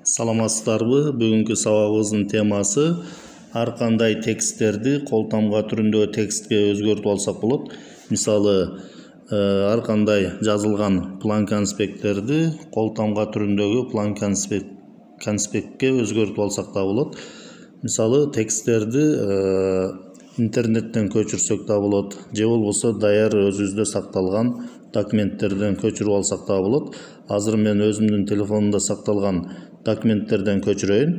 Саламатсыздарбы? Бүгүнкү сабагыбыздын темасы ар кандай тексттерди кол тамга түрүндө текстке өзгөртүп алсак болот. Мисалы, ар кандай жазылган план конспекттерди кол тамга түрүндөгү план конспектке өзгөртүп алсак да болот. Мисалы, тексттерди интернеттен көчүрсөк да болот, же болбосо даяр өзүбүздө сакталган документтерден көчүрүп алсак да болот. Азыр мен өзүмдүн телефонумда сакталган документтерден көчүрөйүн.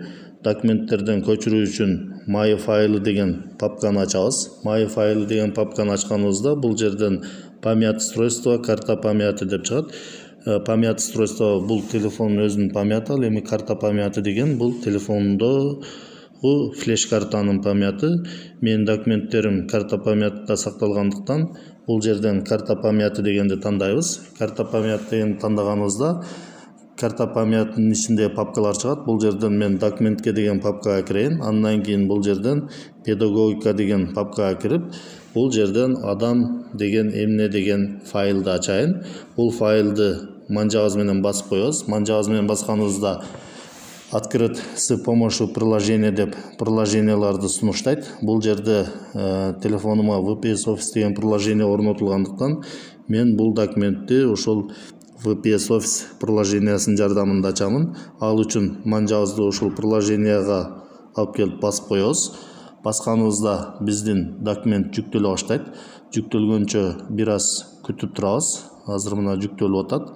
Документтерден көчүрүү үчүн My файлы деген папканы ачабыз. My файлы деген папканы ачканыбызда бул жерден память устройства, карта памяти деп чыгат. Память устройства бул телефондун өзүнүн памяти, ал эми карта памяти деген бул телефондо флеш картанын памяти. Менин документтерим карта памятта сакталгандыктан бул жерден карта памяти дегенди тандайбыз. Карта памяти дегенди тандаганыбызда карта памятынын ичинде папкалар чыгат. Бул жерден мен документке деген папкага кирейин. Андан кийин бул жерден педагогика деген папкага кирип, бул жерден адам деген эмне деген файлды ачайын. Бул файлды манжабыз менен басып коебуз. Манжабыз менен басканыбызда открыть с помощью приложения деп приложенияларды сунуштайт. Бул жерде телефонума VPS Office деген приложение орнотулгандыктан мен бул документти ушул VPS Office приложениясынын жардамында ачамын. Ал үчүн манжабызды ушул приложенияга алып келип басып коебуз. Басканыбызда биздин документ жүктөлө баштайт. Жүктөлгөнчө бир аз күтүп турабыз. Азыр мына жүктөлүп атат.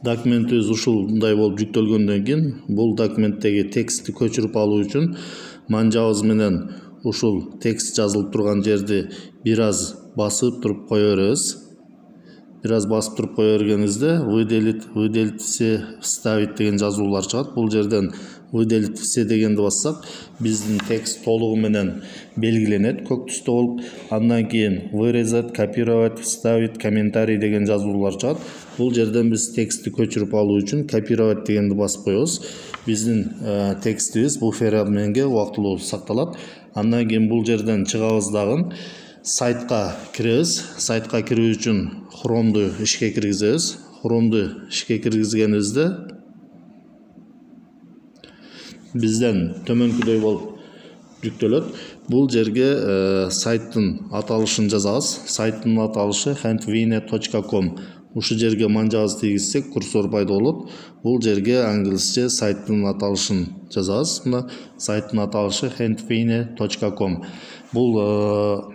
Документибиз ушундай болуп жүктөлгөндөн кийин бул документтеги текстти көчүрүп алуу үчүн манжабыз менен ушул текст жазылып турган жерди бир аз басып туруп кое беребиз. Бир аз басып туруп кое бергенибизде выделить все, вставить деген жазуулар чыгат. Бул жерден выделить все дегенди бассак, биздин текст толугу менен белгиленет көк түстө болуп. Андан кийин вырезать, копировать, вставить, комментарий деген жазуулар чыгат. Бул жерден биз текстти көчүрүп алуу үчүн копировать дегенди басып коебуз. Биздин текстибиз буфер менге убактылуу сакталат. Андан кийин бул жерден чыгабыз дагы сайтка киребиз. Сайтка кирүү үчүн Chrome'ду ишке киргизебиз. Chrome'ду ишке киргизгенибизде бизден төмөнкүдөй болуп жүктөлөт. Бул жерге сайттын аталышын жазабыз. Сайттын аталышы handvine.com. Ушу жерге манжабыз тийгизсек курсор пайда болот. Бул жерге англисче сайттын аталышын жазабыз. Мына сайттын аталышы handvine.com. Бул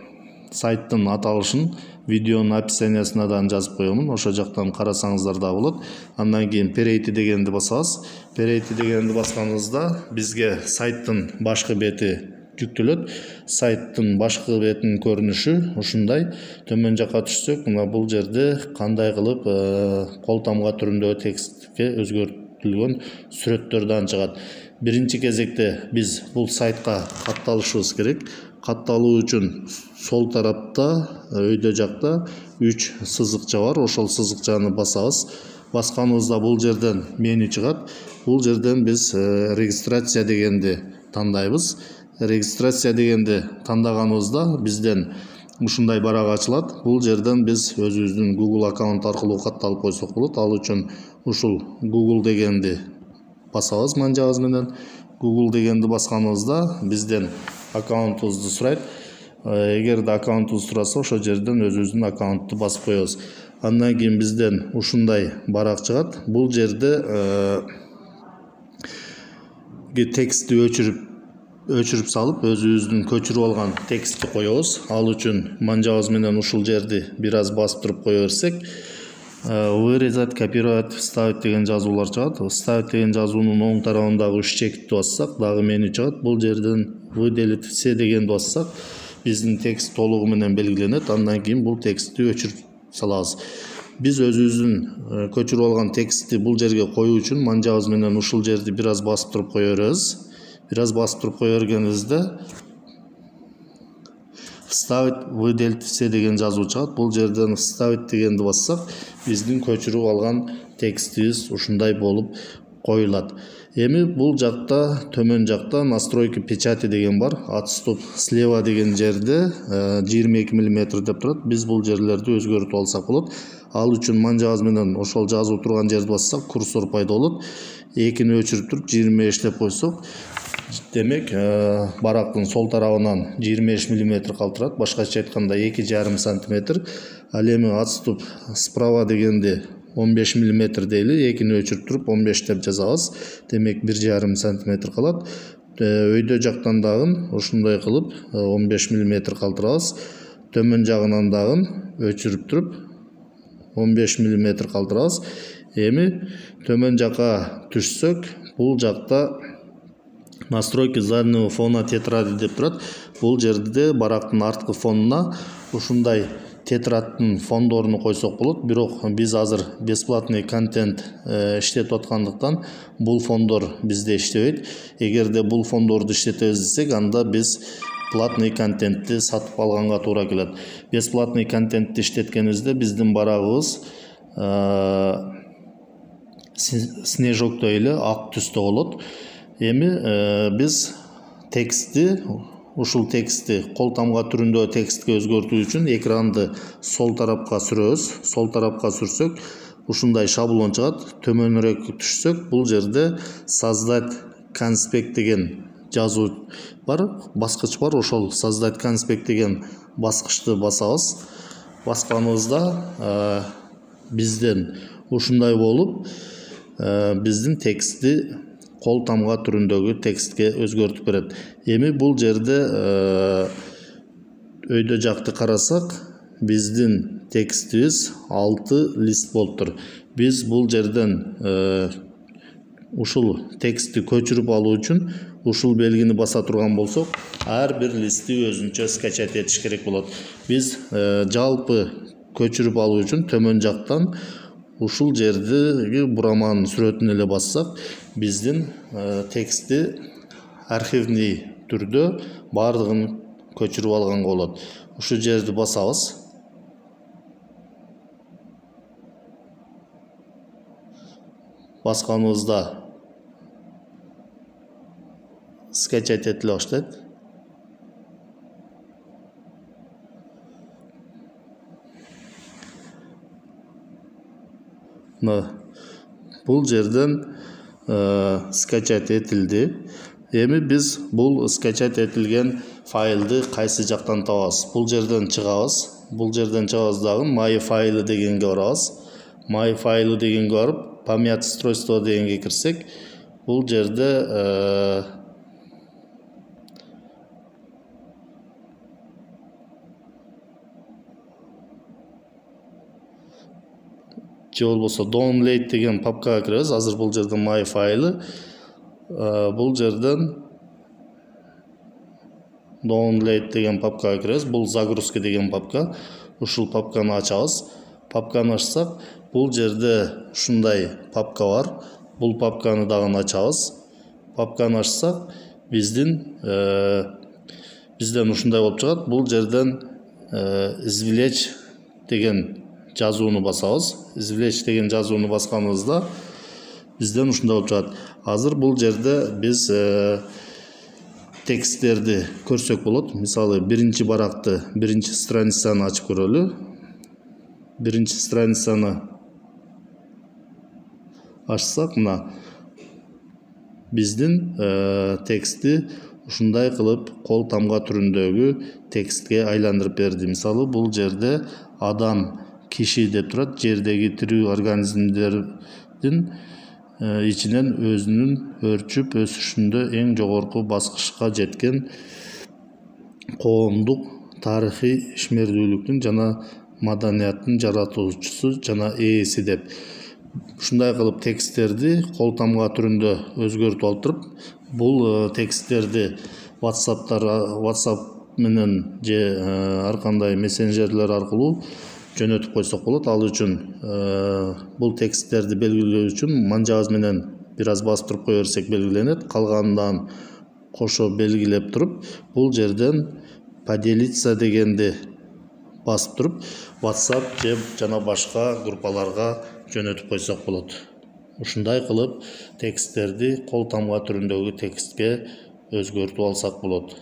сайттын аталышын видеонун описаниясына да жазып коемун. Ошо жактан карасаңыздар да болот. Андан кийин перейти дегенди басабыз. Перейти дегенди басканыбызда бизге сайттын башкы бети жүктөлөт. Сайттын башкы бетинин көрүнүшү ушундай. Төмөн жакка түшсөк, мына бул жерде кандай кылып кол тамга түрүндө текстке өзгөртүлгөн сүрөттөр да чыгат. Биринчи кезекте биз бул сайтка катталышыбыз керек. Катталуу үчүн сол тарапта өйдө жакта 3 сызыкча бар. Ошол сызыкчаны басабыз. Басканыбызда бул жерден меню чыгат. Бул жерден биз регистрация дегенди тандайбыз. Регистрация дегенди тандаганыбызда бизден ушундай барак ачылат. Бул жерден биз өзүбүздүн Google аккаунт аркылуу катталып койсок болот. Ал үчүн ушул Google дегенди басабыз манжабыз менен. Google дегенди басканыбызда бизден аккаунтубузду сурайт. Эгерде аккаунтубуз сураса, ошол жерден өзүбүздүн аккаунтту басып коебуз. Андан кийин бизден ушундай барак чыгат. Бул жерде текстти өчүрүп салып, өзүбүздүн көчүрүп алган текстти коебуз. Ал үчүн манжабыз менен ушул жерди бир аз басып туруп кое берсек, вырезать, копировать, вставить деген жазуулар чыгат. Вставить деген жазуунун оң тарабындагы 3 чекитти бассак, дагы меню чыгат. Бул жерден выделить все дегенди бассак, биздин текст толугу менен белгиленет. Андан кийин бул текстти өчүрүп салабыз. Биз өзүбүздүн көчүрүп алган текстти бул жерге коюу үчүн манжабыз менен ушул жерди бир аз басып туруп кое беребиз. Бир аз басып туруп кое бергенибизде вставить, выделить все деген жазуу чыгат. Бул жерден вставить дегенди бассак, биздин көчүрүп алган текстибиз ушундай болуп коюлат. Эми бул жакта, төмөн жакта настройки печати деген бар. Отступ слева деген жерде 22 мм деп турат. Биз бул жерлерди өзгөртүп алсак болот. Ал үчүн манжабыз менен ошол жазуу турган жерди бассак, курсор пайда болот. Экини өчүрүп туруп 25 деп койсок, демек барактын сол тарабынан 25 мм калтырат. Башкача айтканда 2,5 см. Ал эми отступ справа дегенди 15 мм дейли, экини өчүрүп туруп 15 деп жазабыз. Демек 1,5 см калат. Өйдө жактан дагы ушундай кылып 15 мм калтырабыз. Төмөн жагынан дагы өчүрүп туруп 15 мм калтырабыз. Эми төмөн жака түшсөк, бул жакта настройки заднего фона тетради деп турат. Бул жерде барактын арткы фонуна ушундай тетрадтын фондорун койсок болот. Бирок биз азыр бесплатный контент иштетип аткандыктан бул фондор бизде иштебейт. Эгерде бул фондорду иштетебиз десек, анда биз платный контентти сатып алганга туура келет. Бесплатный контентти иштеткенибизде биздин барагыбыз снежоктой эле ак түстө болот. Эми биз текстти, ушул текстти колтамга түрүндө текстке өзгөртүү үчүн экранды сол тарапка сүрөбүз. Сол тарапка сүрсөк, ушундай шаблон чыгат. Төмөнүрөөк түшсөк, бул жерде создать конспект деген жазуу бар, баскыч бар. Ошол создать конспект деген баскычты басабыз. Басканыбызда бизден ушундай болуп, биздин текстти колтамга түрүндөгү текстке өзгөртүп берет. Эми бул жерде өйдө жакты карасак, биздин текстибиз 6 лист болуптур. Биз бул жерден ушул текстти көчүрүп алуу үчүн ушул белгини баса турган болсок, ар бир листти өзүнчө скачать этиш керек болот. Биз жалпы көчүрүп алуу үчүн төмөн жактан ушул жердеги бураманын сүрөтүн эле бассак, биздин текстти архивный түрдө бардыгын көчүрүп алганга болот. Ушул жерди басабыз. Басканыбызда скачать этиле баштайт. Бул жерден скачать этилди. Эми биз бул скачать этилген файлды кайсы жактан табабыз? Бул жерден чыгабыз. Бул жерден чыгабыз дагы My файлы дегенге барабыз. My файлы дегенге барып, память устройства дегенге кирсек, бул жерде же болбосо download деген папкага киребиз. Азыр бул жерде My файлы. Бул жерден download деген папкага киребиз. Бул загрузка деген папка. Ушул папканы ачабыз. Папканы ачсак, бул жерде ушундай папка бар. Бул папканы дагы ачабыз. Папканы ачсак, бизден ушундай болуп чыгат. Бул жерден извлечь деген жазууну басабыз. Извлечь деген жазууну басканыбызда бизден ушундай болуп чыгат. Азыр бул жерде биз тексттерди көрсөк болот. Мисалы, биринчи баракты, биринчи страницаны ачып көрөлү. Биринчи страницаны ачсак, мына биздин текстти ушундай кылып кол тамга түрүндөгү текстке айландырып берди. Мисалы, бул жерде адам, киши деп турат. Жердеги тирүү организмдердин ичинен өзүнүн өрчүп өсүшүндө эң жогорку баскычка жеткен коомдук тарыхый ишмердүүлүктүн жана маданияттын жаратуучусу жана ээси деп. Ушундай кылып тексттерди кол тамга түрүндө өзгөртүп алып туруп, бул тексттерди WhatsApp менен же ар кандай мессенджерлер аркылуу жөнөтүп койсок болот. Ал үчүн бул тексттерди белгилөө үчүн манжабыз менен бир аз басып туруп кое берсек белгиленет. Калгандан кошо белгилеп туруп, бул жерден поделиться дегенди басып туруп, WhatsApp же жана башка группаларга жөнөтүп койсок болот. ушундай кылып тексттерди кол тамга түрүндөгү текстке өзгөртүп алсак болот.